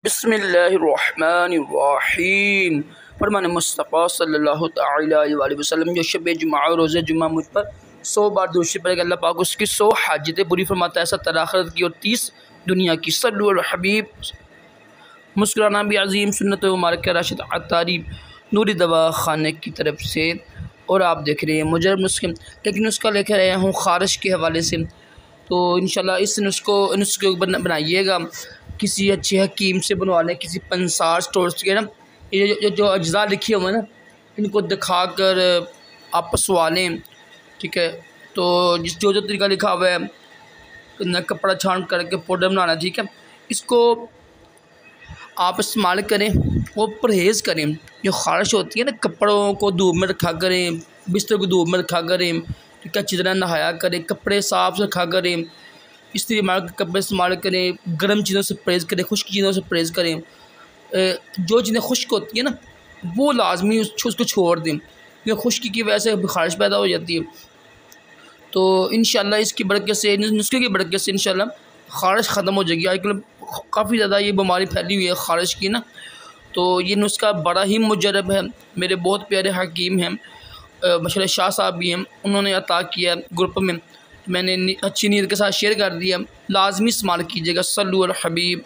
बिस्मिल्लाहिर्रहमानिर्रहीम। फरमान मुस्तफ़ा सल्लल्लाहु तआला अलैहि वसल्लम जो शब जुमा और रोज़े जुमा मुझ पर 100 बार दूसरी पर अल्लाह पाक उसकी 100 हाजतें पूरी फरमाता है। ऐसा तराखरत की और 30 दुनिया की। सल्लु अला हबीब। मुस्कुराना भी अज़ीम सुन्नत मुबारक राशिद अतारी नूरी दवा खाने की तरफ से। और आप देख रहे हैं मुजरब नुस्खे, लेकिन नुस्खा लेकर आया हूँ ख़ारिश के हवाले से। तो इंशाल्लाह इस नुस्खे बनाइएगा, किसी अच्छे हकीम से बनवा लें, किसी पंसार स्टोर्स के ना। ये जो अज्जा लिखे हुए हैं ना, इनको दिखा कर आप पसवा लें, ठीक है। तो जो जो तरीका लिखा हुआ है न कपड़ा छान करके पाउडर बनाना, ठीक है। इसको आप इस्तेमाल करें और परहेज़ करें। जो ख़ारिश होती है ना, कपड़ों को धूप में रखा करें, बिस्तर को धूप में रखा करें, ठीक है। अच्छी तरह नहाया करें, कपड़े साफ रखा करें, इस्त्री मार के कपड़े इस्तेमाल करें। गर्म चीज़ों से परहेज़ करें, खुश्क चीज़ों से परहेज़ करें। जो चीज़ें खुश्क होती हैं ना, वो लाजमी उसको छोड़ दें, क्योंकि खुश्की की वजह से ख़ारिश पैदा हो जाती है। तो इंशाल्लाह इसकी बरकत से, नुस्खे की बरकत से इंशाल्लाह ख़ारिश ख़त्म हो जाएगी। आजकल काफ़ी ज़्यादा ये बीमारी फैली हुई है ख़ारिश की ना। तो ये नुस्खा बड़ा ही मुजरब है। मेरे बहुत प्यारे हकीम हैं, मशहूर शाह साहब भी हैं, उन्होंने अता किया ग्रुप में। मैंने अच्छी नीयत के साथ शेयर कर दिया। लाजमी इस्तेमाल कीजिएगा। सल्लु अला हबीब।